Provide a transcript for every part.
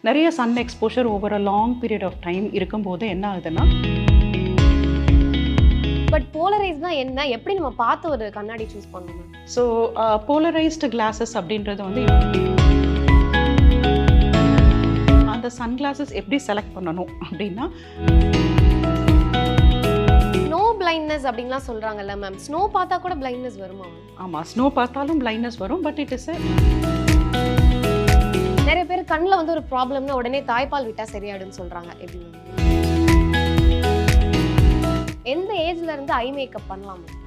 நிறைய sun exposure over a long period of time இருக்கும்போது என்ன ஆகுதுன்னா, பட் போலரைஸ்னா என்ன? எப்படி நம்ம பார்த்து ஒரு கண்ணாடி சூஸ் பண்ணணும்? ஸோ போலரைஸ்டு கிளாஸஸ் அப்படின்றது வந்து அந்த சன் கிளாஸஸ் எப்படி செலக்ட் பண்ணணும் அப்படின்னா, ஸ்னோ பிளைண்ட்னஸ் அப்படின்லாம் சொல்றாங்கல்ல மேம், ஸ்னோ பார்த்தா கூட பிளைண்ட்னஸ் வருமா மேம்? ஆமாம், ஸ்னோ பார்த்தாலும் பிளைண்ட்னஸ் வரும். பட் இட் இஸ் நிறைய பேர் கண்ணில் வந்து ஒரு ப்ராப்ளம்னா உடனே தாய்ப்பால் விட்டா சரியாயிடுன்னு சொல்றாங்க. எப்படி மேம்? எந்த ஏஜ்ல இருந்து ஐ மேக்கப் பண்ணலாம் மேம்?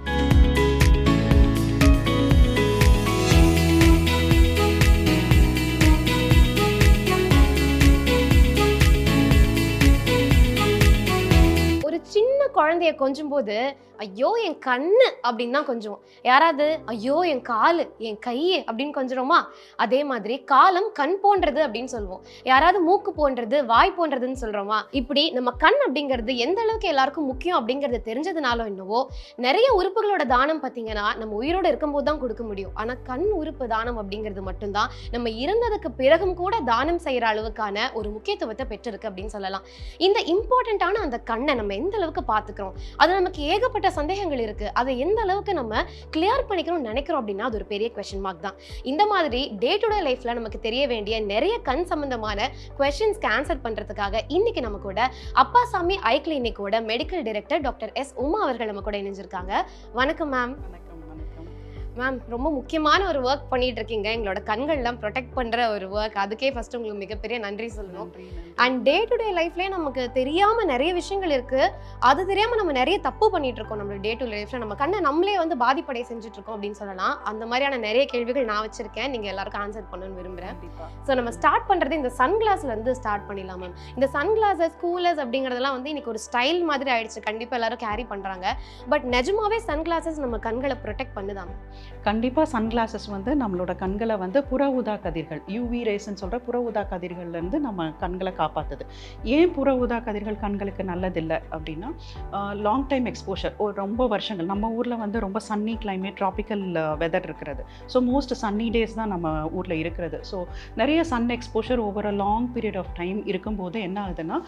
ஒரு சின்ன குழந்தைய கொஞ்சும் போது ஐயோ என் கண்ணு அப்படின்னு தான் கொஞ்சம், யாராவது ஐயோ என் காலு என் கை அப்படின்னு கொஞ்சுறோமா? அதே மாதிரி காலம் கண் போன்றது அப்படின்னு சொல்லுவோம். யாராவது மூக்கு போன்றது வாய் போன்றதுன்னு சொல்றோமா? இப்படி நம்ம கண் அப்படிங்கிறது எந்த அளவுக்கு எல்லாருக்கும் முக்கியம் அப்படிங்கிறது தெரிஞ்சதுனால என்னவோ நிறைய உறுப்புகளோட தானம் பார்த்தீங்கன்னா நம்ம உயிரோட இருக்கும்போது தான் கொடுக்க முடியும். ஆனா கண் உறுப்பு தானம் அப்படிங்கிறது மட்டும்தான் நம்ம இறந்ததுக்கு பிறகும் கூட தானம் செய்யற அளவுக்கான ஒரு முக்கியத்துவத்தை பெற்றிருக்கு அப்படின்னு சொல்லலாம். இந்த இம்பார்ட்டன்டான அந்த கண்ணை நம்ம எந்த அளவுக்கு பார்த்துக்கிறோம், அது நமக்கு ஏகப்பட்ட சந்தேகங்கள் இருக்கு. அதை எந்த அளவுக்கு நம்ம கிளியர் பண்ணிக்கணும்னு நினைக்கிறோம் அப்படின்னா அது ஒரு பெரிய கொஸ்டின் மார்க் தான். இந்த மாதிரி டே டு டே லைஃப்ல நமக்கு தெரிய வேண்டிய நிறைய கண் சம்பந்தமான கொஸ்டின்ஸ்க்கு ஆன்சர் பண்றதுக்காக இன்னைக்கு நம்ம கூட அப்பாசாமி ஐ கிளினிக்கோட medical director doctor S Uma அவர்கள் நம்ம கூட இணைஞ்சிருக்காங்க. வணக்கம் மேம். மேம், ரொம்ப முக்கியமான ஒரு ஒர்க் பண்ணிட்டு இருக்கீங்க, எங்களோட கண்கள்லாம் ப்ரொடெக்ட் பண்ற ஒரு ஒர்க். அதுக்கே ஃபர்ஸ்ட் உங்களுக்கு மிகப்பெரிய நன்றி சொல்லணும். அண்ட் டே டு டே லைஃப்லேயே நமக்கு தெரியாம நிறைய விஷயங்கள் இருக்கு. அது தெரியாம நம்ம நிறைய தப்பு பண்ணிட்டு இருக்கோம். நம்ம டே டு டே லைஃப்ல நம்ம கண்ணை நம்மளே வந்து பாதிப்படைய செஞ்சுட்டு இருக்கோம் அப்படின்னு சொல்லலாம். அந்த மாதிரியான நிறைய கேள்விகள் நான் வச்சிருக்கேன், நீங்க எல்லாருக்கும் ஆன்சர் பண்ணணும்னு விரும்புறேன். ஸோ நம்ம ஸ்டார்ட் பண்றது இந்த சன் கிளாஸ்ல இருந்து ஸ்டார்ட் பண்ணிடலாம் மேம். இந்த சன் கிளாஸஸ் கூலர்ஸ் அப்படிங்கிறதெல்லாம் வந்து இன்னைக்கு ஒரு ஸ்டைல் மாதிரி ஆயிடுச்சு, கண்டிப்பா எல்லாரும் கேரி பண்றாங்க. பட் நிஜமாவே சன் கிளாஸஸ் நம்ம கண்களை ப்ரொடெக்ட் பண்ணுதாங்க? கண்டிப்பாக சன் கிளாஸஸ் வந்து நம்மளோட கண்களை வந்து புற ஊதா கதிர்கள், யூவி ரேஸ்ன்னு சொல்கிற புற ஊதா கதிர்கள்லேருந்து நம்ம கண்களை காப்பாற்றுது. ஏன் புற ஊதா கதிர்கள் கண்களுக்கு நல்லதில்லை அப்படின்னா, லாங் டைம் எக்ஸ்போஷர், ஒரு ரொம்ப வருஷங்கள் நம்ம ஊரில் வந்து ரொம்ப சன்னி கிளைமேட், ட்ராபிக்கல் வெதர் இருக்கிறது. ஸோ மோஸ்ட் சன்னி டேஸ் தான் நம்ம ஊரில் இருக்கிறது. ஸோ நிறைய sun exposure over a long period of time இருக்கும்போது என்ன ஆகுதுன்னா,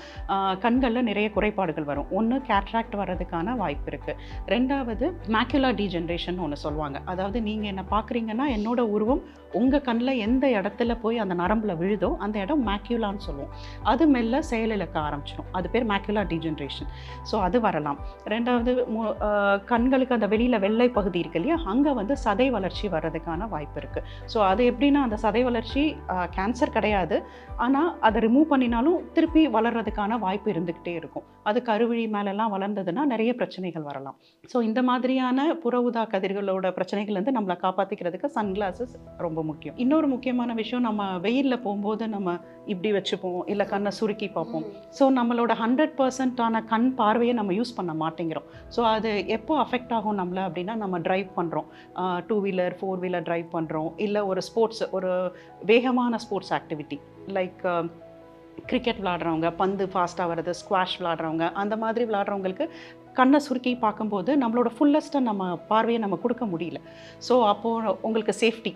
கண்களில் நிறைய குறைபாடுகள் வரும். ஒன்று கேட்ராக்ட் வர்றதுக்கான வாய்ப்பு இருக்குது. ரெண்டாவது மேக்குலா டீஜென்ரேஷன் ஒன்று சொல்லுவாங்க. அதாவது நீங்கள் என்ன பார்க்குறீங்கன்னா என்னோட உருவம் உங்கள் கண்ணில் எந்த இடத்துல போய் அந்த நரம்பில் விழுதோ அந்த இடம் மேக்யூலான்னு சொல்லுவோம். அது மெல்ல செயலிழக்க ஆரம்பிச்சிடும். அது பேர் மேக்குலா டீஜென்ரேஷன். ஸோ அது வரலாம். ரெண்டாவது கண்களுக்கு அந்த வெளியில் வெள்ளை பகுதி இருக்கு இல்லையா, அங்கே வந்து சதை வளர்ச்சி வர்றதுக்கான வாய்ப்பு இருக்குது. ஸோ அது எப்படின்னா, அந்த சதை வளர்ச்சி கேன்சர் கிடையாது, ஆனால் அதை ரிமூவ் பண்ணினாலும் திருப்பி வளர்கிறதுக்கான வாய்ப்பு இருந்துக்கிட்டே இருக்கும். அது கருவிழி மேலெல்லாம் வளர்ந்ததுன்னா நிறைய பிரச்சனைகள் வரலாம். ஸோ இந்த மாதிரியான புற ஊதா கதிர்களோட பிரச்சனைகள்லேருந்து நம்மளை காப்பாற்றிக்கிறதுக்கு சன் கிளாஸஸ் ரொம்ப முக்கியம். இன்னொரு முக்கியமான விஷயம், நம்ம வெயிலில் போகும்போது நம்ம இப்படி வச்சுப்போம், இல்லை கண்ணை சுருக்கி பார்ப்போம். ஸோ நம்மளோட 100% கண் பார்வையை நம்ம யூஸ் பண்ண மாட்டேங்கிறோம். ஸோ அது எப்போ அஃபெக்ட் ஆகும் நம்மளை அப்படின்னா, நம்ம ட்ரைவ் பண்ணுறோம், 2 வீலர் 4 வீலர் ட்ரைவ் பண்ணுறோம், இல்லை ஒரு ஸ்போர்ட்ஸ், ஒரு வேகமான ஸ்போர்ட்ஸ் ஆக்டிவிட்டி லைக் கிரிக்கெட் விளாடுறவங்க, பந்து ஃபாஸ்ட்டாக வர்றது, ஸ்குவாஷ் விளாடுறவங்க, அந்த மாதிரி விளாடுறவங்களுக்கு கண்ணை சுருக்கி பார்க்கும்போது நம்மளோட ஃபுல்லஸ்ட்டை நம்ம பார்வையை நம்ம கொடுக்க முடியல. ஸோ அப்போது உங்களுக்கு சேஃப்டி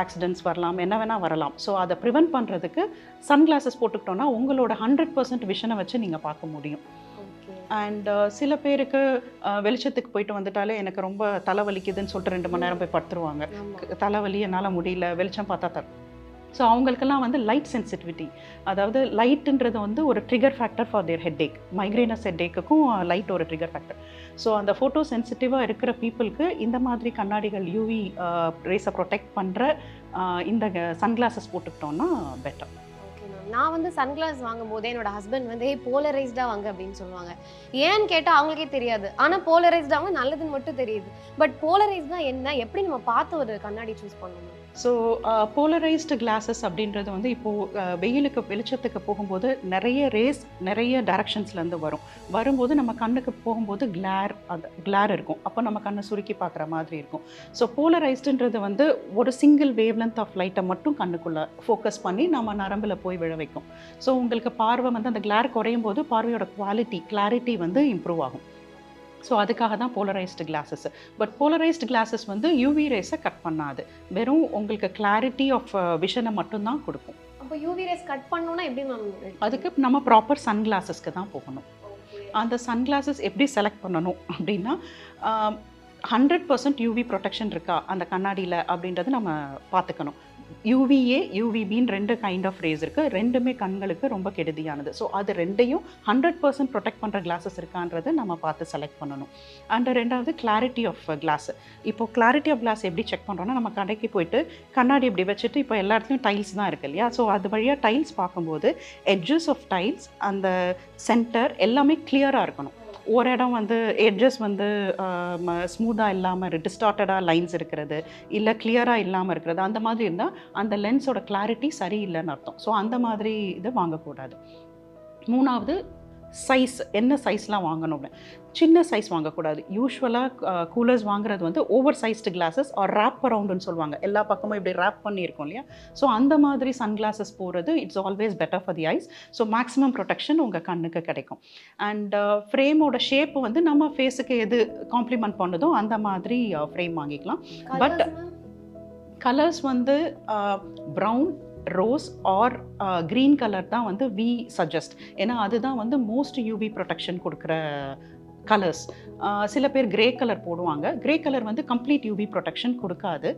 ஆக்சிடென்ட்ஸ் வரலாம், என்ன வேணால் வரலாம். ஸோ அதை ப்ரிவென்ட் பண்ணுறதுக்கு சன் கிளாஸஸ் போட்டுக்கிட்டோன்னா உங்களோட 100% விஷனை வச்சு நீங்கள் பார்க்க முடியும். அண்ட் சில பேருக்கு வெளிச்சத்துக்கு போயிட்டு வந்துட்டாலே எனக்கு ரொம்ப தலைவலிக்குதுன்னு சொல்லிட்டு 2 மணி நேரம் போய் படுத்துருவாங்க. தலைவலி என்னால் முடியல, வெளிச்சம் பார்த்தா ஸோ அவங்களுக்கெல்லாம் வந்து லைட் சென்சிட்டிவிட்டி, அதாவது லைட்டுன்றது வந்து ஒரு trigger factor for their headache. Migrainous ஹெட்டேக்குக்கும் லைட் ஒரு ட்ரிகர் ஃபேக்டர். ஸோ அந்த ஃபோட்டோ சென்சிட்டிவாக இருக்கிற பீப்புளுக்கு இந்த மாதிரி கண்ணாடிகள் யூவி ரேஸை ப்ரொடெக்ட் பண்ணுற இந்த சன் கிளாஸஸ் போட்டுக்கிட்டோன்னா பெட்டர். நான் வந்து சன்கிளாஸ் வாங்கும் போதே என்னோட ஹஸ்பண்ட் வந்து போலரைஸ்டா வாங்க அப்படின்னு சொல்லுவாங்க. ஏன்னு கேட்டால் அவங்களுக்கே தெரியாது, ஆனால் போலரைஸ்டாக நல்லதுன்னு மட்டும் தெரியுது. பட் போலரைஸ்டா என்ன, எப்படி நம்ம பார்த்து ஒரு கண்ணாடி சூஸ் பண்ணணும்? ஸோ போலரைஸ்டு கிளாஸஸ் அப்படின்றது வந்து இப்போது வெயிலுக்கு வெளிச்சத்துக்கு போகும்போது நிறைய ரேஸ் நிறைய டைரக்ஷன்ஸ்லேருந்து வரும்போது நம்ம கண்ணுக்கு போகும்போது கிளார் இருக்கும். அப்போ நம்ம கண்ணை சுருக்கி பார்க்குற மாதிரி இருக்கும். ஸோ போலரைஸ்டுன்றது வந்து ஒரு சிங்கிள் வேவ் லென்த் ஆஃப் லைட்டை மட்டும் கண்ணுக்குள்ளே ஃபோக்கஸ் பண்ணி நம்ம நரம்பில் போய் விழ வைக்கும். ஸோ உங்களுக்கு பார்வை வந்து அந்த கிளார் குறையும் போது பார்வையோட கிளாரிட்டி வந்து இம்ப்ரூவ் ஆகும். ஸோ அதுக்காக தான் polarised glasses. But polarised glasses வந்து யூவி ரேஸை கட் பண்ணாது, வெறும் உங்களுக்கு கிளாரிட்டி ஆஃப் விஷனை மட்டும்தான் கொடுக்கும். அப்போ யூவி ரேஸ் கட் பண்ணனும்னா எப்படி மேம்? அதுக்கு நம்ம ப்ராப்பர் சன்கிளாஸஸ்க்கு தான் போகணும். அந்த சன்கிளாஸஸ் எப்படி செலக்ட் பண்ணணும் அப்படின்னா 100% யூவி ப்ரொடெக்ஷன் இருக்கா அந்த கண்ணாடியில் அப்படின்றது நம்ம பார்த்துக்கணும். யூவிஏ யூவிபின்னு 2 கைண்ட் ஆஃப் ரேஸ் இருக்குது. ரெண்டுமே கண்களுக்கு ரொம்ப கெடுதியானது. ஸோ அது ரெண்டையும் 100% ப்ரொடெக்ட் பண்ணுற கிளாஸஸ் இருக்கான்றதை நம்ம பார்த்து செலக்ட் பண்ணணும். அண்ட் ரெண்டாவது கிளாரிட்டி ஆஃப் கிளாஸ். இப்போ கிளாரிட்டி ஆஃப் கிளாஸ் எப்படி செக் பண்ணுறோன்னா, நம்ம கடைக்கு போயிட்டு கண்ணாடி இப்படி வச்சுட்டு இப்போ எல்லா இடத்துலையும் டைல்ஸ் தான் இருக்குது இல்லையா? ஸோ அது வழியாக டைல்ஸ் பார்க்கும்போது எட்ஜஸ் ஆஃப் டைல்ஸ், அந்த சென்டர் எல்லாமே கிளியராக இருக்கணும். ஒரு இடம் வந்து எட்ஜஸ் வந்து ஸ்மூத்தாக இல்லாமல் டிஸ்டார்ட்டடாக லைன்ஸ் இருக்கிறது, இல்லை கிளியராக இல்லாமல் இருக்கிறது, அந்த மாதிரி இருந்தால் அந்த லென்ஸோட கிளாரிட்டி சரியில்லைன்னு அர்த்தம். ஸோ அந்த மாதிரி இது வாங்கக்கூடாது. மூணாவது சைஸ், என்ன சைஸ்லாம் வாங்கணும்னு. சின்ன சைஸ் வாங்கக்கூடாது. யூஸ்வலாக கூலர்ஸ் வாங்குறது வந்து over sized glasses or wrap அரவுண்டுன்னு சொல்லுவாங்க. எல்லா பக்கமும் இப்படி ரேப் பண்ணியிருக்கோம் இல்லையா? ஸோ அந்த மாதிரி சன்கிளாஸஸ் போகிறது it's always better for the eyes. So maximum protection உங்கள் கண்ணுக்கு கிடைக்கும். அண்ட் ஃப்ரேமோட ஷேப் வந்து நம்ம ஃபேஸுக்கு எது காம்ப்ளிமெண்ட் பண்ணுதோ அந்த மாதிரி ஃப்ரேம் வாங்கிக்கலாம். பட் கலர்ஸ் வந்து brown, rose or green colour தான் வந்து வி சஜஸ்ட். ஏன்னா அதுதான் வந்து மோஸ்ட் யூவி ப்ரொடெக்ஷன் கொடுக்குற கலர்ஸ். சில பேர் கிரே கலர் போடுவாங்க. கிரே கலர் வந்து கம்ப்ளீட் யூவி ப்ரொடெக்ஷன் கொடுக்காது.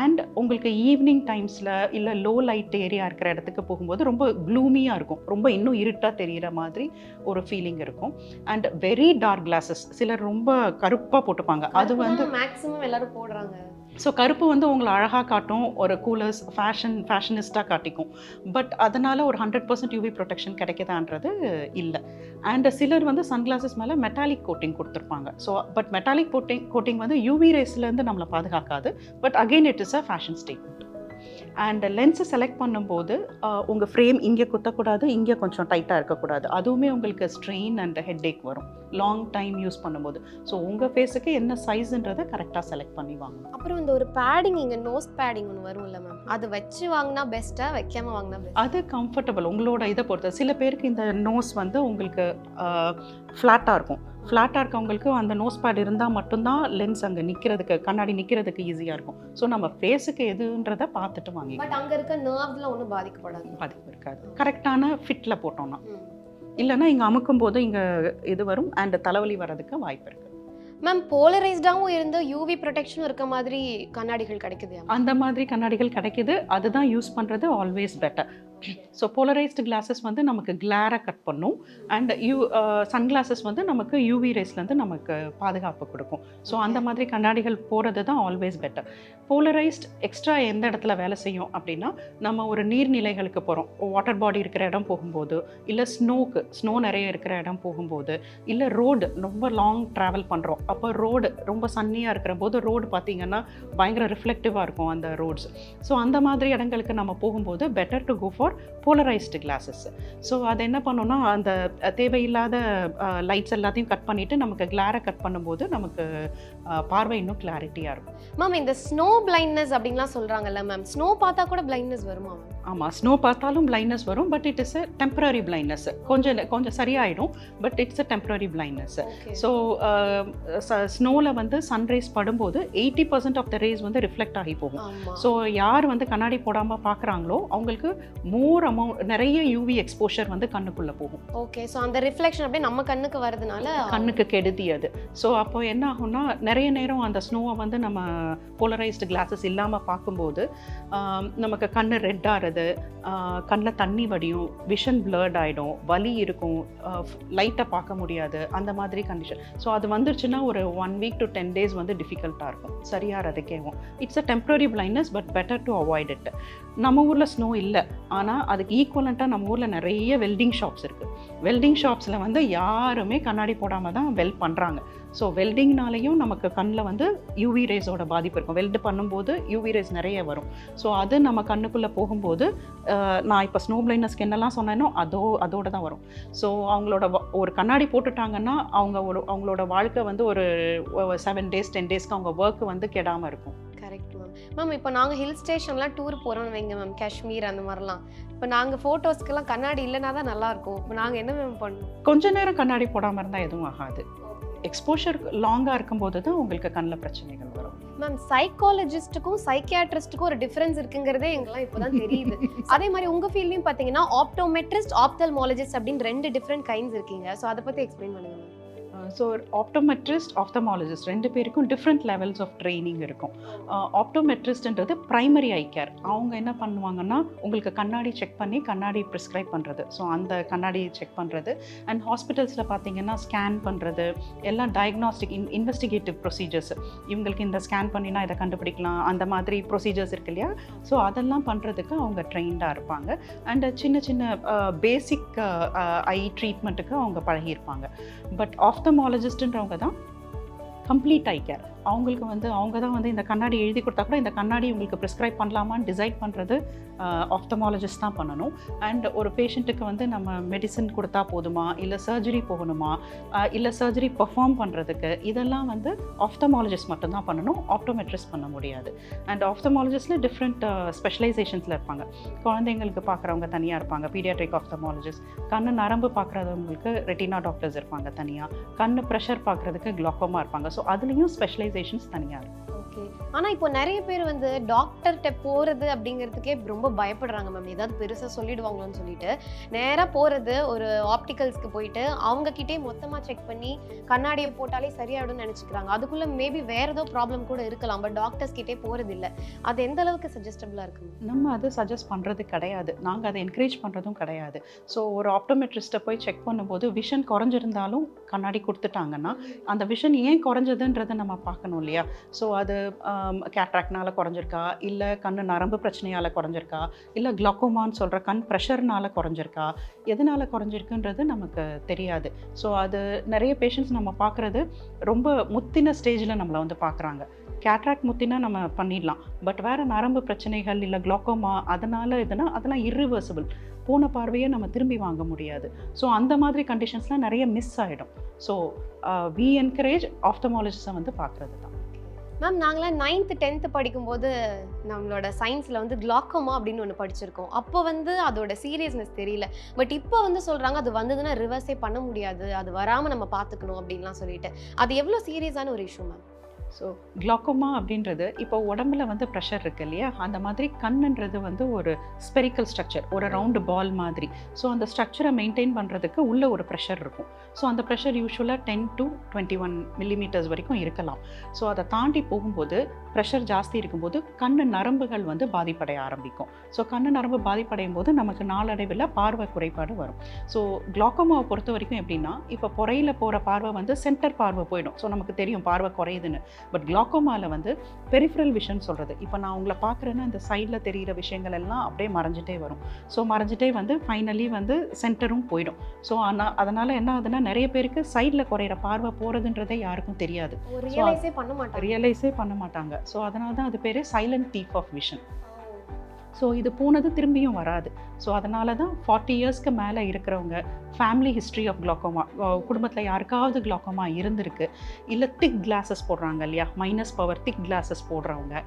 அண்ட் உங்களுக்கு ஈவினிங் டைம்ஸில் இல்லை லோ லைட் ஏரியா இருக்கிற இடத்துக்கு போகும்போது ரொம்ப க்ளூமியாக இருக்கும், ரொம்ப இன்னும் இருட்டாக தெரிகிற மாதிரி ஒரு ஃபீலிங் இருக்கும். அண்ட் வெரி டார்க் கிளாஸஸ் சிலர் ரொம்ப கருப்பாக போட்டுப்பாங்க. அது வந்து மேக்ஸிமம் எல்லாரும் போடுறாங்க. ஸோ கருப்பு வந்து உங்களை அழகாக காட்டும், ஒரு கூலர்ஸ் ஃபேஷனிஸ்டாக காட்டிக்கும். பட் அதனால் ஒரு 100% யூவி ப்ரொடெக்ஷன் கிடைக்குதான்றது இல்லை. அண்ட் சிலர் வந்து சன்கிளாஸஸ் மேலே மெட்டாலிக் கோட்டிங் கொடுத்துருப்பாங்க. ஸோ பட் மெட்டாலிக் கோட்டிங் வந்து யூவி ரேஸ்லேருந்து நம்மளை பாதுகாக்காது. But again it is a fashion statement. And லென்ஸை செலக்ட் பண்ணும்போது உங்கள் ஃப்ரேம் இங்கே குத்தக்கூடாது, இங்கே கொஞ்சம் டைட்டாக இருக்கக்கூடாது. அதுவுமே உங்களுக்கு ஸ்ட்ரெயின் அண்ட் ஹெட்ஏக் வரும் லாங் டைம் யூஸ் பண்ணும்போது. ஸோ உங்கள் ஃபேஸுக்கு என்ன சைஸுன்றதை கரெக்டாக செலக்ட் பண்ணி வாங்கணும். அப்புறம் இந்த ஒரு பேடிங், இங்கே நோஸ் பேடிங் ஒன்று வரும் இல்லை மேம், அது வச்சு வாங்கினா பெஸ்ட்டாக, வைக்காமல் வாங்கினா பெஸ்ட்? அது கம்ஃபர்டபுள் உங்களோட இதை பொறுத்து. சில பேருக்கு இந்த நோஸ் வந்து உங்களுக்கு ஃப்ளாட்டாக இருக்கும். ஃப்ளாட்டாக இருக்கவங்களுக்கு அந்த நோஸ் பேட் இருந்தால் மட்டும்தான் லென்ஸ் அங்கே நிற்கிறதுக்கு, கண்ணாடி நிற்கிறதுக்கு ஈஸியாக இருக்கும். ஸோ நம்ம ஃபேஸுக்கு எதுன்றதை பார்த்துட்டு வாங்கி. பட் அங்கே இருக்க நர்வ்ஸ்லாம் ஒன்றும் பாதிக்கப்படாது? பாதிப்பு இருக்காது, கரெக்டான ஃபிட்டில் போட்டோம்னா. இல்லைன்னா இங்கே அமுக்கும் போது இங்கே இது வரும் அண்ட் தலைவலி வர்றதுக்கு வாய்ப்பு இருக்குது. மேம் போலரைஸ்டாகவும் இருந்து யூவி ப்ரொடெக்ஷனும் இருக்க மாதிரி கண்ணாடிகள் கிடைக்குது? அந்த மாதிரி கண்ணாடிகள் கிடைக்குது. அதுதான் யூஸ் பண்ணுறது always better. So polarised glasses வந்து நமக்கு கிளாராக கட் பண்ணும். அண்ட் சன்கிளாஸஸ் வந்து நமக்கு யூவி ரேஸ்லேருந்து நமக்கு பாதுகாப்பு கொடுக்கும். ஸோ அந்த மாதிரி கண்ணாடிகள் போகிறது தான் ஆல்வேஸ் பெட்டர். போலரைஸ்ட் எக்ஸ்ட்ரா எந்த இடத்துல வேலை செய்யும் அப்படின்னா, நம்ம ஒரு நீர்நிலைகளுக்கு போகிறோம், வாட்டர் பாடி இருக்கிற இடம் போகும்போது, இல்லை ஸ்னோ நிறைய இருக்கிற இடம் போகும்போது, இல்லை ரோடு ரொம்ப லாங் ட்ராவல் பண்ணுறோம், அப்போ ரோடு ரொம்ப சன்னியாக இருக்கிற போது ரோடு பார்த்திங்கன்னா பயங்கர ரிஃப்ளெக்டிவாக இருக்கும் அந்த ரோட்ஸ். ஸோ அந்த மாதிரி இடங்களுக்கு நம்ம போகும்போது better to go for polarised glasses. So அது என்ன பண்ணோன்னா, அந்த தேவையில்லாத லைட்ஸ் எல்லாத்தையும் கட் பண்ணிவிட்டு நமக்கு கிளாரை கட் பண்ணும்போது நமக்கு பார்வை இன்னும் கிளாரிட்டியாக இருக்கும். மேம் இந்த ஸ்னோ பிளைண்ட்னஸ் அப்படின்லாம் சொல்கிறாங்கல்ல மேம், ஸ்னோ பார்த்தா கூட பிளைண்ட்னஸ் வருமா மேம்? ஆமாம், ஸ்னோ பார்த்தாலும் பிளைண்ட்னஸ் வரும். But it is a temporary blindness. கொஞ்சம் சரியாயிடும். But it's a temporary blindness. So ஸ்னோவில் வந்து சன்ரைஸ் படும்போது 80% ஆஃப் த ரேஸ் வந்து ரிஃப்ளெக்ட் ஆகி போகும். ஸோ யார் வந்து கண்ணாடி போடாமல் பார்க்குறாங்களோ அவங்களுக்கு மோர் அமௌண்ட் நிறைய யூவி எக்ஸ்போஷர் வந்து கண்ணுக்குள்ளே போகும். ஓகே, ஸோ அந்த ரிஃப்ளெக்ஷன் அப்படியே நம்ம கண்ணுக்கு வரதுனால கண்ணுக்கு கெடுதி அது. ஸோ அப்போ என்ன ஆகும்னா, நிறைய நேரம் அந்த ஸ்னோவை வந்து நம்ம போலரைஸ்டு கிளாஸஸ் இல்லாமல் பார்க்கும்போது நமக்கு கண்ணு ரெட் ஆகிறது, கண்ணில் தண்ணி வடியும், விஷன் பிளர்ட் ஆகிடும், வலி இருக்கும், லைட்டாக பார்க்க முடியாது, அந்த மாதிரி கண்டிஷன். ஸோ அது வந்துருச்சுன்னா ஒரு 1 week to 10 days வந்து டிஃபிகல்ட்டாக இருக்கும் சரியாகிறதுக்கேவும். It's a temporary blindness but better to avoid it. நம்ம ஊரில் ஸ்னோ இல்லை, ஆனால் அதுக்கு ஈக்குவலண்ட்டாக நம்ம ஊரில் நிறைய வெல்டிங் ஷாப்ஸ் இருக்குது. வெல்டிங் ஷாப்ஸில் வந்து யாருமே கண்ணாடி போடாமல் தான் வெல்ட் பண்ணுறாங்க. ஸோ வெல்டிங்னாலேயும் நமக்கு கண்ணில் வந்து யூவி ரேஸோட பாதிப்பு இருக்கும். வெல்டு பண்ணும்போது யூவி ரேஸ் நிறைய வரும். ஸோ அது நம்ம கண்ணுக்குள்ளே போகும்போது நான் இப்போ ஸ்னோ பிளைண்ட்னஸ்க்கு என்னெல்லாம் சொன்னேனோ அதோட தான் வரும். ஸோ அவங்களோட ஒரு கண்ணாடி போட்டுட்டாங்கன்னா அவங்களோட வாழ்க்கை வந்து ஒரு 7 days 10 daysக்கு அவங்க ஒர்க்கு வந்து கெடாமல் இருக்கும். Correct ma'am. மேம் இப்போ நாங்கள் ஹில் ஸ்டேஷன்லாம் டூர் போகிறோம்னு வைங்க மேம், காஷ்மீர் அந்த மாதிரிலாம், இப்போ நாங்கள் ஃபோட்டோஸ்க்கெல்லாம் கண்ணாடி இல்லைனா தான் நல்லாயிருக்கும். இப்போ நாங்கள் என்ன மேம் பண்ணணும்? கொஞ்ச நேரம் கண்ணாடி போடாமல் இருந்தால் எதுவும் ஆகாது. எக்ஸ்போஷர் லாங்காக இருக்கும்போது தான் உங்களுக்கு கண்ணில் பிரச்சனைகள் வரும். மேம் சைக்காலஜிஸ்ட்டுக்கும் சைக்கியாட்ரிஸ்ட்டுக்கும் ஒரு டிஃபரன்ஸ் இருக்குங்கிறதே எங்கெல்லாம் இப்போதான் தெரியுது. அதே மாதிரி உங்க ஃபீல்ட்லயும் பார்த்தீங்கன்னா ஆப்டோமெட்ரிஸ்ட், ஆப்தல்மாலஜிஸ்ட் அப்படின்னு 2 டிஃப்ரெண்ட் கைண்ட்ஸ் இருக்கீங்க. ஸோ அதை பற்றி எக்ஸ்பிளைன் பண்ணுங்க மேம். ஸோ ஆப்டோமெட்ரிஸ்ட், ஆப்தமாலஜிஸ்ட் 2 பேருக்கும் டிஃப்ரெண்ட் லெவல்ஸ் ஆஃப் ட்ரைனிங் இருக்கும். ஆப்டோமெட்ரிஸ்ட்ன்றது ப்ரைமரி ஐ கேர். அவங்க என்ன பண்ணுவாங்கன்னா உங்களுக்கு கண்ணாடி செக் பண்ணி கண்ணாடி ப்ரிஸ்கிரைப் பண்ணுறது, ஸோ அந்த கண்ணாடி செக் பண்ணுறது. அண்ட் ஹாஸ்பிட்டல்ஸில் பார்த்தீங்கன்னா ஸ்கேன் பண்ணுறது, எல்லாம் டயக்னாஸ்டிக் இன்வெஸ்டிகேட்டிவ் ப்ரொசீஜர்ஸ். இவங்களுக்கு இந்த ஸ்கேன் பண்ணினா இதை கண்டுபிடிக்கலாம், அந்த மாதிரி ப்ரொசீஜர்ஸ் இருக்கு இல்லையா. ஸோ அதெல்லாம் பண்ணுறதுக்கு அவங்க ட்ரெயின்டாக இருப்பாங்க. அண்ட் சின்ன சின்ன பேசிக் ஐ ட்ரீட்மெண்ட்டுக்கு அவங்க பழகியிருப்பாங்க. பட் ஆப்தமாலஜிஸ்ட்ன்றவங்க தான் கம்ப்ளீட் ஐ கேர். அவங்களுக்கு வந்து அவங்க தான் வந்து இந்த கண்ணாடி எழுதி கொடுத்தா கூட இந்த கண்ணாடி உங்களுக்கு ப்ரிஸ்கிரைப் பண்ணலாமான்னு டிசைட் பண்ணுறது ஆப்தமாலஜிஸ்ட் தான் பண்ணணும். அண்ட் ஒரு பேஷண்ட்டுக்கு வந்து நம்ம மெடிசன் கொடுத்தா போதுமா, இல்லை சர்ஜரி போகணுமா, இல்லை சர்ஜரி பெர்ஃபார்ம் பண்ணுறதுக்கு இதெல்லாம் வந்து ஆப்தமாலஜிஸ்ட் மட்டும்தான் பண்ணணும், ஆப்டோமெட்ரிஸ்ட் பண்ண முடியாது. அண்ட் ஆப்தமாலஜிஸ்டில் டிஃப்ரெண்ட் ஸ்பெஷலைசேஷன்ஸில் இருப்பாங்க. குழந்தைங்களுக்கு பார்க்குறவங்க தனியாக இருப்பாங்க, பீடியாட்ரிக் ஆப்தமாலஜிஸ்ட். கண்ணு நரம்பு பார்க்குறவங்களுக்கு ரெட்டினா டாக்டர்ஸ் இருப்பாங்க தனியாக. கண்ணு ப்ரெஷர் பார்க்குறதுக்கு குளோக்கோமா இருப்பாங்க. ஸோ அதுலேயும் ஸ்பெஷலைசேஷன்ஸ் தனியாக இருக்கும். ஓகே. ஆனால் இப்போ நிறைய பேர் வந்து டாக்டர்கிட்ட போகிறது அப்படிங்கிறதுக்கே ரொம்ப பயப்படுறாங்க மேம். ஏதாவது பெருசாக சொல்லிடுவாங்களோன்னு சொல்லிட்டு நேராக போகிறது ஒரு ஆப்டிக்கல்ஸ்க்கு போயிட்டு அவங்கக்கிட்டே மொத்தமாக செக் பண்ணி கண்ணாடியை போட்டாலே சரியாயிடும்னு நினச்சிக்கிறாங்க. அதுக்குள்ளே மேபி வேறு ஏதோ ப்ராப்ளம் கூட இருக்கலாம். பட் டாக்டர்ஸ் கிட்டே போகிறது இல்லை. அது எந்த அளவுக்கு சஜஸ்டபுளாக இருக்குது? நம்ம அது சஜஸ்ட் பண்ணுறது கிடையாது, நாங்கள் அதை என்கரேஜ் பண்ணுறதும் கிடையாது. ஸோ ஒரு ஆப்டோமெட்ரிஸ்ட்டை போய் செக் பண்ணும்போது விஷன் குறைஞ்சிருந்தாலும் கண்ணாடி கொடுத்துட்டாங்கன்னா அந்த விஷன் ஏன் குறைஞ்சதுன்றதை நம்ம பார்க்கணும் இல்லையா. ஸோ அது கேட்ராக்ட்னால குறைஞ்சிருக்கா, இல்லை கண் நரம்பு பிரச்சனையால் குறைஞ்சிருக்கா, இல்லை குளோக்கோமான்னு சொல்கிற கண் ப்ரெஷர்னால குறைஞ்சிருக்கா, எதனால் குறைஞ்சிருக்குன்றது நமக்கு தெரியாது. ஸோ அது நிறைய பேஷண்ட்ஸ் நம்ம பார்க்குறது ரொம்ப முத்தின ஸ்டேஜில் நம்மளை வந்து பார்க்குறாங்க. கேட்ராக்ட் முத்தினா நம்ம பண்ணிடலாம், பட் வேறு நரம்பு பிரச்சனைகள் இல்லை குளோக்கோமா அதனால் எதுனா அதெல்லாம் இர்ரிவர்சிபிள், போன பார்வையை நம்ம திரும்பி வாங்க முடியாது. ஸோ அந்த மாதிரி கண்டிஷன்ஸ்லாம் நிறைய மிஸ் ஆகிடும். ஸோ வி என்கரேஜ் ஆப்தமாலஜிஸ்ட்டை வந்து பார்க்குறது தான். மேம் நாங்களாம் 9th 10th படிக்கும்போது நம்மளோட சயின்ஸில் வந்து குளோக்கோமா அப்படின்னு ஒன்று படிச்சிருக்கோம். அப்போ வந்து அதோட சீரியஸ்னஸ் தெரியல. பட் இப்போ வந்து சொல்கிறாங்க அது வந்ததுன்னா ரிவர்ஸே பண்ண முடியாது, அது வராமல் நம்ம பார்த்துக்கணும் அப்படின்லாம் சொல்லிட்டு. அது எவ்வளோ சீரியஸான ஒரு இஷ்யூ மேம்? ஸோ குளோக்கோமா அப்படின்றது இப்போ உடம்புல வந்து ப்ரெஷர் இருக்குது இல்லையா, அந்த மாதிரி கண்ணுன்றது வந்து ஒரு ஸ்பெரிக்கல் ஸ்ட்ரக்சர், ஒரு ரவுண்டு பால் மாதிரி. ஸோ அந்த ஸ்ட்ரக்சரை மெயின்டைன் பண்ணுறதுக்கு உள்ள ஒரு ப்ரெஷர் இருக்கும். ஸோ அந்த ப்ரெஷர் யூஸ்வலாக 10 to 21 millimeters வரைக்கும் இருக்கலாம். ஸோ அதை தாண்டி போகும்போது ப்ரெஷர் ஜாஸ்தி இருக்கும்போது கண்ணு நரம்புகள் வந்து பாதிப்படைய ஆரம்பிக்கும். ஸோ கண்ணு நரம்பு பாதிப்படையும் போது நமக்கு நாளடைவில் பார்வை குறைபாடு வரும். ஸோ குளோக்கோமாவை பொறுத்த வரைக்கும் எப்படின்னா, இப்போ புறையில் போகிற பார்வை வந்து சென்டர் பார்வை போயிடும். ஸோ நமக்கு தெரியும் பார்வை குறையுதுன்னு. பட் குளோக்கோமாவில் வந்து பெரிஃபரல் விஷன் சொல்கிறது, இப்போ நான் உங்களை பார்க்குறேன்னா இந்த சைடில் தெரிகிற விஷயங்கள் எல்லாம் அப்படியே மறைஞ்சிட்டே வரும். ஸோ மறைஞ்சிட்டே வந்து ஃபைனலி வந்து சென்டரும் போயிடும். ஸோ அதனால் என்ன ஆகுதுன்னா, நிறைய பேருக்கு சைடில் குறையிற பார்வை போகிறதுன்றதே யாருக்கும் தெரியாது, ரியலைஸே பண்ண மாட்டாங்க. ஸோ அதனால தான் அது பேர் silent thief of vision. So இது போனது திரும்பியும் வராது. ஸோ அதனால தான் 40 இயர்ஸ்க்கு மேலே இருக்கிறவங்க, ஃபேமிலி ஹிஸ்ட்ரி ஆஃப் குளோக்கோமா, குடும்பத்தில் யாருக்காவது குளோக்கோமா இருந்திருக்கு, இல்லை திக் கிளாஸஸ் போடுறாங்க இல்லையா, மைனஸ் பவர் திக் கிளாஸஸ் போடுறவங்க,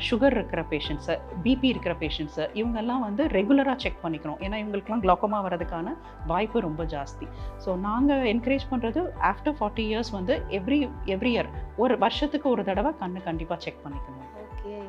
சுகர் இருக்கிற பேஷண்ட்ஸு, பிபி இருக்கிற பேஷண்ட்ஸு, இவங்கெல்லாம் வந்து ரெகுலராக செக் பண்ணிக்கணும். ஏன்னா இவங்களுக்குலாம் குளோக்கோமா வரதுக்கான வாய்ப்பு ரொம்ப ஜாஸ்தி. ஸோ நாங்கள் என்கரேஜ் பண்ணுறது ஆஃப்டர் 40 இயர்ஸ் வந்து எவ்ரி இயர் ஒரு வருஷத்துக்கு ஒரு தடவை கண்ணு கண்டிப்பாக செக் பண்ணிக்கணும்.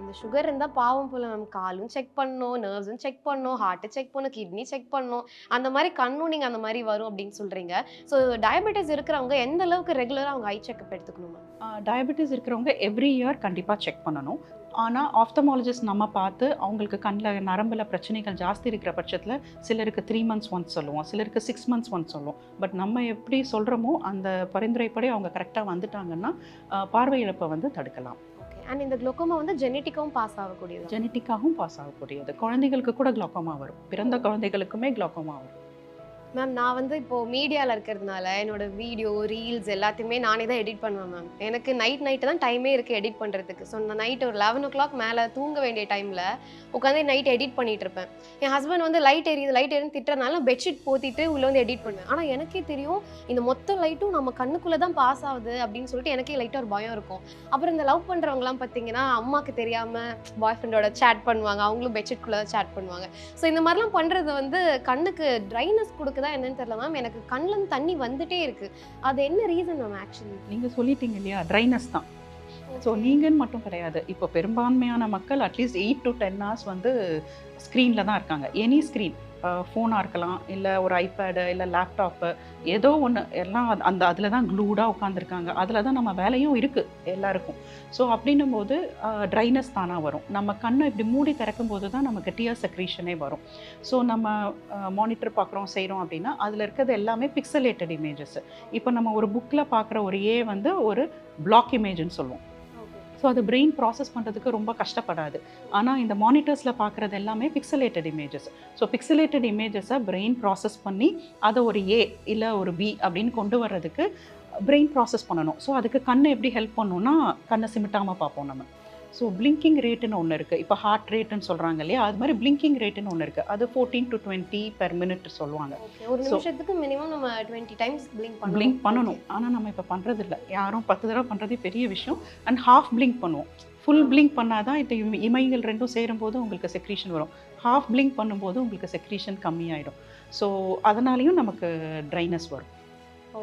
இந்த சுகர் இருந்தால் பாவம் போல நம்ம காலும் செக் பண்ணணும், நர்வ்ஸும் செக் பண்ணணும், ஹார்ட்டை செக் பண்ணணும், கிட்னி செக் பண்ணணும், அந்த மாதிரி கண்ணும் நீங்கள் அந்த மாதிரி வரும் அப்படின்னு சொல்கிறீங்க. ஸோ டயபெட்டிஸ் இருக்கிறவங்க எந்த அளவுக்கு ரெகுலராக அவங்க ஐ செக்அப் எடுத்துக்கணுமா? டயபெட்டிஸ் இருக்கிறவங்க எவ்ரி இயர் கண்டிப்பாக செக் பண்ணணும். ஆனால் ஆப்தமாலஜிஸ்ட் நம்ம பார்த்து அவங்களுக்கு கண்ணில் நரம்பில் பிரச்சனைகள் ஜாஸ்தி இருக்கிற பட்சத்தில் சிலருக்கு 3 months ஒன்ஸ் சொல்லுவோம், சிலருக்கு 6 months ஒன்ஸ் சொல்லுவோம். பட் நம்ம எப்படி சொல்கிறோமோ அந்த பரிந்துரைப்படி அவங்க கரெக்டாக வந்துட்டாங்கன்னா பார்வை இழப்பை வந்து தடுக்கலாம். அண்ட் இந்த குளோக்கோமா வந்து ஜெனட்டிக்காவும் பாஸ் ஆகக்கூடியது? ஜெனட்டிக்காகவும் பாஸ் ஆகக்கூடியது. குழந்தைகளுக்கு கூட குளோக்கோமா வரும், பிறந்த குழந்தைகளுக்குமே குளோக்கோமா வரும். மேம் நான் வந்து இப்போது மீடியாவில் இருக்கிறதுனால என்னோட வீடியோ ரீல்ஸ் எல்லாத்தையுமே நானே தான் எடிட் பண்ணுவேன் மேம். எனக்கு நைட்டு தான் டைமே இருக்குது எடிட் பண்ணுறதுக்கு. ஸோ நான் நைட்டு ஒரு 11 o'clock மேலே தூங்க வேண்டிய டைமில் உட்காந்து நைட் எடிட் பண்ணிகிட்டு இருப்பேன். என் ஹஸ்பண்ட் வந்து லைட் எரியுதுன்னு திட்டுறதுனால பெட்ஷீட் போத்திட்டு உள்ளே வந்து எடிட் பண்ணுவேன். ஆனால் எனக்கே தெரியும் இந்த மொத்த லைட்டும் நம்ம கண்ணுக்குள்ளே தான் பாஸ் ஆகுது அப்படின்னு சொல்லிட்டு எனக்கே லைட்டாக ஒரு பயம் இருக்கும். அப்புறம் இந்த லவ் பண்ணுறவங்களாம் பார்த்தீங்கன்னா அம்மாவுக்கு தெரியாமல் பாய் ஃப்ரெண்டோட சேட் பண்ணுவாங்க, அவங்களும் பெட்ஷீட்குள்ளே சேட் பண்ணுவாங்க. ஸோ இந்த மாதிரிலாம் பண்ணுறது வந்து கண்ணுக்கு ட்ரைனஸ் கொடுக்குது இருக்குதா என்னன்னு தெரியல மேம், எனக்கு கண்ணுல இருந்து தண்ணி வந்துட்டே இருக்கு. அது என்ன ரீசன் மேம் ஆக்சுவலி? நீங்கள் சொல்லிட்டீங்க இல்லையா, ட்ரைனஸ் தான். ஸோ நீங்கன்னு மட்டும் கிடையாது, இப்போ பெரும்பான்மையான மக்கள் அட்லீஸ்ட் 8 to 10 hours வந்து ஸ்க்ரீனில் தான் இருக்காங்க. எனி ஸ்க்ரீன், ஃபோனாக இருக்கலாம், இல்லை ஒரு ஐபேடு, இல்லை லேப்டாப்பு, ஏதோ ஒன்று, எல்லாம் அதில் தான் க்ளூடாக உட்காந்துருக்காங்க. அதில் தான் நம்ம வேலையும் இருக்குது எல்லாருக்கும். ஸோ அப்படின்னும் போது ட்ரைனஸ் தானாக வரும். நம்ம கண்ணை இப்படி மூடி திறக்கும் போது தான் நமக்கு டியர் செக்ரீஷனே வரும். ஸோ நம்ம மானிட்டர் பார்க்குறோம் செய்கிறோம் அப்படின்னா அதில் இருக்கிறது எல்லாமே பிக்சலேட்டட் இமேஜஸ். இப்போ நம்ம ஒரு புக்கில் பார்க்குற ஒரு வந்து ஒரு பிளாக் இமேஜ்னு சொல்லுவோம். ஸோ அது பிரெயின் ப்ராசஸ் பண்ணுறதுக்கு ரொம்ப கஷ்டப்படாது. ஆனால் இந்த மானிட்டர்ஸில் பார்க்குறது எல்லாமே பிக்சலேட்டட் இமேஜஸ். ஸோ பிக்சலேட்டட் இமேஜஸை பிரெயின் ப்ராசஸ் பண்ணி அதை ஒரு இல்லை ஒரு பி அப்படின்னு கொண்டு வர்றதுக்கு பிரெயின் ப்ராசஸ் பண்ணணும். ஸோ அதுக்கு கண்ணை எப்படி ஹெல்ப் பண்ணணும்னா, கண்ணை சிமிட்டாமல் பார்ப்போம் நம்ம. ஸோ பிளிங்கிங் ரேட்டுன்னு ஒன்று இருக்குது. இப்போ ஹார்ட் ரேட்டுன்னு சொல்கிறாங்க இல்லையா, அது மாதிரி பிளிங்கிங் ரேட்டுன்னு ஒன்று இருக்குது. அது 14 to 20 per minute சொல்லுவாங்க. ஒரு நிமிஷத்துக்கு மினிமம் நம்ம 20 டைம்ஸ் பிளிங்க் பண்ணணும். ஆனால் நம்ம இப்போ பண்ணுறது இல்லை. யாரும் 10 தடவை பண்ணுறதே பெரிய விஷயம். அண்ட் ஹாஃப் பிளிங்க் பண்ணுவோம். ஃபுல் பிளிங்க் பண்ணாதான் இந்த இமைகள் ரெண்டும் சேரும்போது உங்களுக்கு செக்ரீஷன் வரும். ஹாஃப் பிளிங்க் பண்ணும்போது உங்களுக்கு செக்ரீஷன் கம்மியாயிடும். ஸோ அதனாலையும் நமக்கு ட்ரைனஸ் வரும்.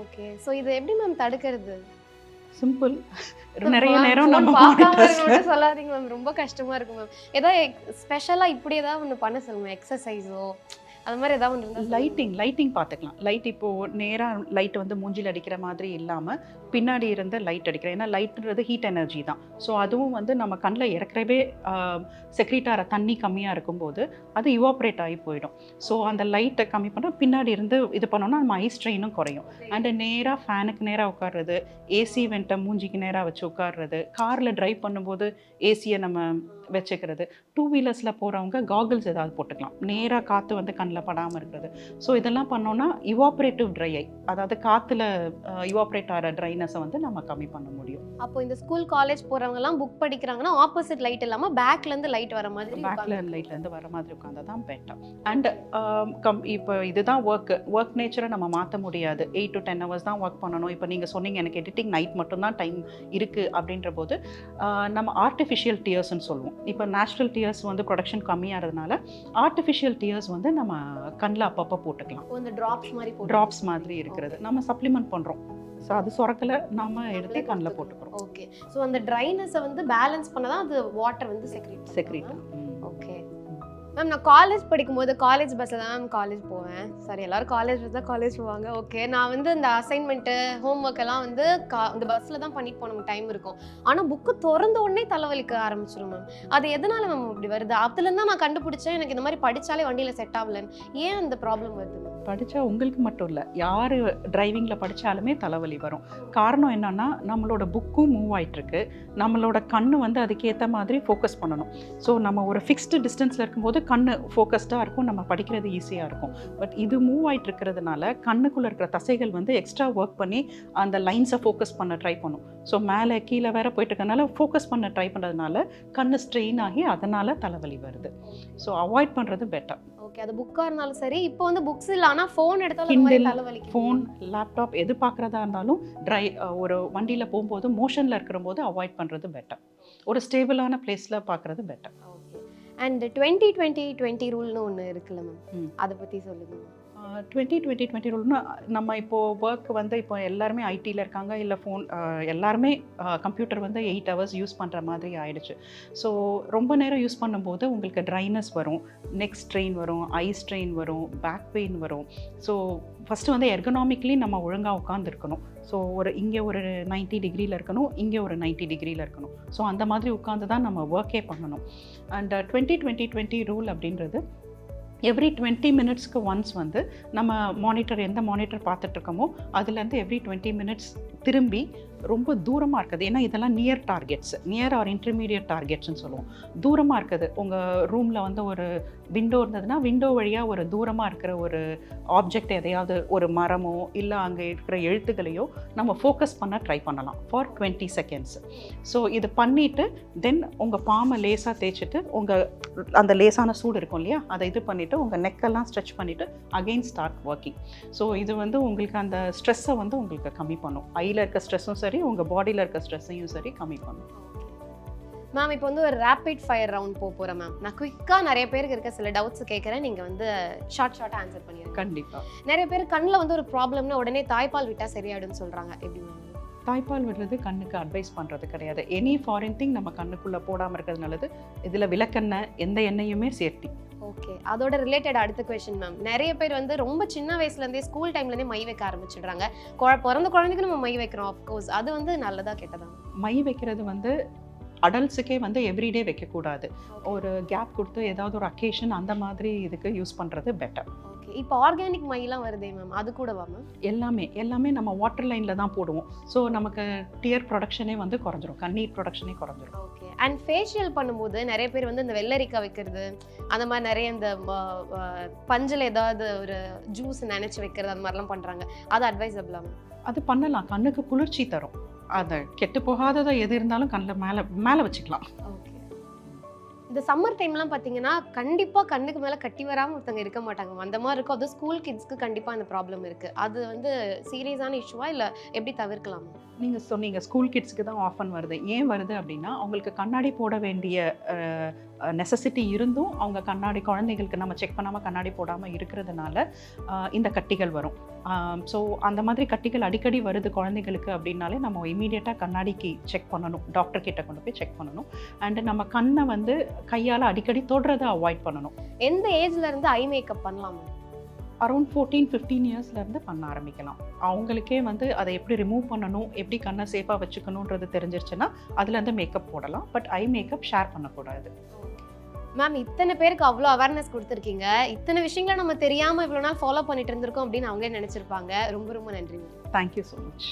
ஓகே, ஸோ இதை எப்படி மேம் தடுக்கிறது? சிம்பிள். நிறைய நேரம் நம்ம சொல்லாதீங்க மேம், ரொம்ப கஷ்டமா இருக்கு மேம். ஏதாவது ஸ்பெஷலா இப்படி ஏதாவது ஒன்று பண்ண சொல்லுங்க, எக்ஸசைஸோ அது மாதிரி ஏதாவது ஒன்று. லைட்டிங் பார்த்துக்கலாம். லைட் இப்போது நேராக லைட் வந்து மூஞ்சில் அடிக்கிற மாதிரி இல்லாமல் பின்னாடி இருந்து லைட் அடிக்கிறேன். ஏன்னா லைட்டுன்றது ஹீட் எனர்ஜி தான். ஸோ அதுவும் வந்து நம்ம கண்ணில் இறக்குறவே செக்ரீட் ஆகிற தண்ணி கம்மியாக இருக்கும்போது அது இவாப்ரேட் ஆகி போயிடும். ஸோ அந்த லைட்டை கம்மி பண்ணால் பின்னாடி இருந்து இது பண்ணோன்னா நம்ம ஐ ஸ்ட்ரெயினும் குறையும். அண்டு நேராக ஃபேனுக்கு நேராக உட்கார்றது, ஏசி வெண்ட்டை மூஞ்சிக்கு நேராக வச்சு உட்கார்றது, காரில் ட்ரைவ் பண்ணும்போது ஏசியை நம்ம வச்சுக்கிறது, 2 வீலர்ஸில் போகிறவங்க காகிள்ஸ் ஏதாவது போட்டுக்கலாம், நேராக காற்று வந்து கண்ணில் படாமல் இருக்கிறது. ஸோ இதெல்லாம் பண்ணோன்னா இவாப்ரேட்டிவ் ட்ரை ஐ, அதாவது காற்றுல இவாப்ரேட் ஆகிற ட்ரைனஸை வந்து நம்ம கம்மி பண்ண முடியும். அப்போ இந்த ஸ்கூல் காலேஜ் போகிறவங்கலாம் புக் படிக்கிறாங்கன்னா ஆப்போசிட் லைட் இல்லாமல் பேக்லேருந்து லைட் வர மாதிரி, லைட்லேருந்து வர மாதிரி உட்காந்தா தான் பெட்டர். அண்ட் இப்போ இதுதான் ஒர்க் நேச்சரை நம்ம மாற்ற முடியாது. 8 to 10 hours தான் ஒர்க் பண்ணணும். இப்போ நீங்கள் சொன்னீங்க எனக்கு எடிட்டிங் நைட் மட்டும்தான் டைம் இருக்குது அப்படின்ற போது நம்ம ஆர்டிஃபிஷியல் டியர்ஸ்ன்னு சொல்லுவோம். இப்போ நேச்சுரல் டியர்ஸ் வந்து ப்ரொடக்ஷன் கம்மியாகிறதுனால ஆர்டிஃபிஷியல் டியர்ஸ் வந்து நம்ம கண்ணில் அப்பப்போ போட்டுக்கலாம். ட்ராப்ஸ் மாதிரி இருக்கிறது நம்ம சப்ளிமெண்ட் பண்ணுறோம். ஸோ அது சுரக்கலை, நம்ம எடுத்து கண்ணில் போட்டுக்கிறோம். ஓகே, ஸோ அந்த ட்ரைனஸை வந்து பேலன்ஸ் பண்ண தான் அது வாட்டர் வந்து செக்ரீட். ஓகே மேம், நான் காலேஜ் படிக்கும்போது காலேஜ் பஸ்ஸில் தான் மேம் காலேஜ் போவேன். சாரி, எல்லோரும் காலேஜ் பஸ் தான் காலேஜ் போவாங்க. ஓகே, நான் வந்து இந்த அசைன்மெண்ட்டு ஹோம் ஒர்க் எல்லாம் வந்து இந்த பஸ்ஸில் தான் பண்ணிட்டு போன டைம் இருக்கும். ஆனால் புக்கு திறந்த உடனே தலைவலிக்க ஆரம்பிச்சிடும் மேம். அது எதனால மேம் இப்படி வருது? அதுலேருந்து நான் கண்டுபிடிச்சேன் எனக்கு இந்த மாதிரி படித்தாலே வண்டியில் செட் ஆகலன்னு. ஏன் அந்த ப்ராப்ளம் வருது மேம்? படித்தா உங்களுக்கு மட்டும் இல்லை, யார் டிரைவிங்கில் படித்தாலுமே தலைவலி வரும். காரணம் என்னன்னா, நம்மளோட புக்கும் மூவ் ஆகிட்டுருக்கு, நம்மளோட கண்ணு வந்து அதுக்கேற்ற மாதிரி ஃபோக்கஸ் பண்ணணும். ஸோ நம்ம ஒரு ஃபிக்ஸ்டு டிஸ்டன்ஸில் இருக்கும்போது கண்ணு ஃபோக்கஸ்டாக இருக்கும், நம்ம படிக்கிறது ஈஸியாக இருக்கும். பட் இது மூவ் ஆகிட்டு இருக்கிறதுனால கண்ணுக்குள்ளே இருக்கிற தசைகள் வந்து எக்ஸ்ட்ரா ஒர்க் பண்ணி அந்த லைன்ஸை ஃபோக்கஸ் பண்ண ட்ரை பண்ணும். ஸோ மேலே கீழே வேற போயிட்டு இருக்கனால ஃபோக்கஸ் பண்ண ட்ரை பண்ணுறதுனால கண்ணு ஸ்ட்ரெயின் ஆகி அதனால் தலைவலி வருது. ஸோ அவாய்ட் பண்ணுறது பெட்டர். ஓகே, அது புக்காக இருந்தாலும் சரி. இப்போ வந்து புக்ஸ் இல்லை, ஆனால் ஃபோன் எடுத்தாலும் தலைவலி. ஃபோன், லேப்டாப் எது பார்க்குறதா இருந்தாலும் ஒரு வண்டியில் போகும்போது மோஷனில் இருக்கிற போது அவாய்ட் பண்ணுறது பெட்டர். ஒரு ஸ்டேபிளான பிளேஸில் பார்க்குறது பெட்டர். அண்ட் 20-20-20 ரூல்னு ஒன்று இருக்குல்ல மேம், அதை பற்றி சொல்லுங்கள். 20-20-20 ரூல்னா, நம்ம இப்போது ஒர்க் வந்து இப்போ எல்லாருமே ஐடியில் இருக்காங்க, இல்லை ஃபோன், எல்லாருமே கம்ப்யூட்டர் வந்து 8 hours யூஸ் பண்ணுற மாதிரி ஆயிடுச்சு. ஸோ ரொம்ப நேரம் யூஸ் பண்ணும்போது உங்களுக்கு ட்ரைனஸ் வரும், நெக் ஸ்ட்ரெயின் வரும், ஐ ஸ்ட்ரெயின் வரும், பேக் பெயின் வரும். ஸோ ஃபஸ்ட்டு வந்து எர்கனாமிக்லி நம்ம ஒழுங்காக உட்காந்துருக்கணும். ஸோ இங்கே ஒரு 90 டிகிரியில் இருக்கணும், இங்கே ஒரு 90 டிகிரியில் இருக்கணும். ஸோ அந்த மாதிரி உட்காந்து தான் நம்ம ஒர்க்கே பண்ணணும். அண்ட் 20-20-20 ரூல் அப்படின்றது எவ்ரி 20 minutesக்கு ஒன்ஸ் வந்து நம்ம மானிட்டர், எந்த மானிட்டர் பார்த்துட்ருக்கோமோ அதுலேருந்து எவ்ரி 20 minutes திரும்பி ரொம்ப தூரமாக இருக்குது. ஏன்னா இதெல்லாம் near targets, near or intermediate டார்கெட்ஸ்ன்னு சொல்லுவோம். தூரமாக இருக்குது, உங்கள் ரூமில் வந்து ஒரு விண்டோ இருந்ததுன்னா விண்டோ வழியாக ஒரு தூரமாக இருக்கிற ஒரு ஆப்ஜெக்ட், எதையாவது ஒரு மரமோ இல்லை அங்கே இருக்கிற எழுத்துக்களையோ நம்ம ஃபோக்கஸ் பண்ண ட்ரை பண்ணலாம் ஃபார் 20 seconds. ஸோ இது பண்ணிவிட்டு தென் உங்கள் பாமை லேசாக தேய்ச்சிட்டு உங்கள் அந்த லேசான சூடு இருக்கும் இல்லையா, அதை இது பண்ணிவிட்டு உங்கள் நெக்கெல்லாம் ஸ்ட்ரெச் பண்ணிவிட்டு அகெயின் ஸ்டார்ட் ஒர்க்கிங். ஸோ இது வந்து உங்களுக்கு அந்த ஸ்ட்ரெஸ்ஸை வந்து உங்களுக்கு கம்மி பண்ணும். ஐயில் இருக்க ஸ்ட்ரெஸ்ஸும் சரி, உங்கள் பாடியில் இருக்க ஸ்ட்ரெஸ்ஸையும் சரி கம்மி பண்ணும். மேம் இப்போ வந்து ஒரு ரேபிட் ஃபயர் ரவுண்ட் போகிறேன் மேம். நான் குயிக்காக நிறைய பேருக்கு இருக்க சில டவுட்ஸ் கேட்குறேன், நீங்கள் வந்து ஷார்ட்டாக ஆன்சர் பண்ணிடுங்க. கண்டிப்பாக. நிறைய பேர் கண்ணில் வந்து ஒரு ப்ராப்ளம்னா உடனே தாய்ப்பால் விட்டால் சரியாயிடும்னு சொல்கிறாங்க, எப்படி மேம்? தாய்ப்பால் விடுறது கண்ணுக்கு அட்வைஸ் பண்ணுறது கிடையாது. எனி ஃபாரின் திங் நம்ம கண்ணுக்குள்ளே போடாமல் இருக்கிறது நல்லது. இதில் விளக்கெண்ணெய் எந்த எண்ணெயுமே சேஃப்டி. ஓகே, அதோட ரிலேட்டட் அடுத்த கொஸ்டின் மேம். நிறைய பேர் வந்து ரொம்ப சின்ன வயசுலேருந்தே ஸ்கூல் டைம்லேருந்தே மை வைக்க ஆரம்பிச்சிடுறாங்க. பிறந்த குழந்தைக்கு நம்ம மை வைக்கிறோம், ஆஃப்கோர்ஸ் அது வந்து நல்லதா கெட்டதா? மை வைக்கிறது வந்து அடல்ட்ஸுக்கே வந்து எவ்ரிடே வைக்கக்கூடாது. ஒரு கேப் கொடுத்து ஏதாவது ஒரு அக்கேஷன் அந்த மாதிரி இதுக்கு யூஸ் பண்ணுறது பெட்டர். ஓகே, இப்போ ஆர்கானிக் மைலாம் வருதே மேம், அது கூடவா மேம்? எல்லாமே நம்ம வாட்டர் லைனில் தான் போடுவோம். ஸோ நமக்கு டியர் ப்ரொடக்ஷனே வந்து குறைஞ்சிரும், கண்ணீர் ப்ரொடக்ஷனே குறைஞ்சிரும். ஓகே, அண்ட் ஃபேஷியல் பண்ணும்போது நிறைய பேர் வந்து இந்த வெள்ளரிக்காய் வைக்கிறது, அந்த மாதிரி நிறைய இந்த பஞ்சில் ஏதாவது ஒரு ஜூஸ் நினச்சி வைக்கிறது, அந்த மாதிரிலாம் பண்ணுறாங்க. அது அட்வைசபிளா மேம்? அது பண்ணலாம், கண்ணுக்கு குளிர்ச்சி தரும். அதை கெட்டு போகாததை எது இருந்தாலும் கண்ணில் மேலே வச்சுக்கலாம். ஓகே, இந்த சம்மர் டைம்லாம் பார்த்தீங்கன்னா கண்டிப்பாக கண்ணுக்கு மேலே கட்டி வராமல் ஒருத்தங்க இருக்க மாட்டாங்க, அந்த மாதிரி இருக்கும். அது ஸ்கூல் கிட்ஸ்க்கு கண்டிப்பாக அந்த ப்ராப்ளம் இருக்குது. அது வந்து சீரியஸான இஷ்யூவா இல்லை எப்படி தவிர்க்கலாம்? நீங்கள் சொன்னீங்க ஸ்கூல் கிட்ஸ்க்கு தான் ஆஃபன் வருது. ஏன் வருது அப்படின்னா, அவங்களுக்கு கண்ணாடி போட வேண்டிய நெசசிட்டி இருந்தும் அவங்க கண்ணாடி குழந்தைகளுக்கு நம்ம செக் பண்ணாமல் கண்ணாடி போடாமல் இருக்கிறதுனால இந்த கட்டிகள் வரும். ஸோ அந்த மாதிரி கட்டிகள் அடிக்கடி வருது குழந்தைகளுக்கு அப்படின்னாலே நம்ம இமீடியட்டாக கண்ணாடிக்கு செக் பண்ணணும், டாக்டர் கிட்ட கொண்டு போய் செக் பண்ணணும். அண்டு நம்ம கண்ணை வந்து கையால் அடிக்கடி தொடுறதை அவாய்ட் பண்ணணும். எந்த ஏஜ்ல இருந்து ஐ மேக்கப் பண்ணலாம்? அரௌண்ட் 14-15 இயர்ஸ்லேருந்து பண்ண ஆரம்பிக்கலாம். அவங்களுக்கே வந்து அதை எப்படி ரிமூவ் பண்ணணும், எப்படி கண்ணை சேஃபாக வச்சுக்கணுன்றது தெரிஞ்சிருச்சுன்னா அதுலேருந்து மேக்கப் போடலாம். பட் ஐ மேக்கப் ஷேர் பண்ணக்கூடாது. மேம், இத்தனை பேருக்கு அவ்வளோ அவேர்னஸ் கொடுத்துருக்கீங்க. இத்தனை விஷயங்களை நம்ம தெரியாமல் இவ்வளோ நாள் ஃபாலோ பண்ணிட்டு இருந்திருக்கோம் அப்படின்னு அவங்களே நினச்சிருப்பாங்க. ரொம்ப ரொம்ப நன்றி மேம். Thank you so much.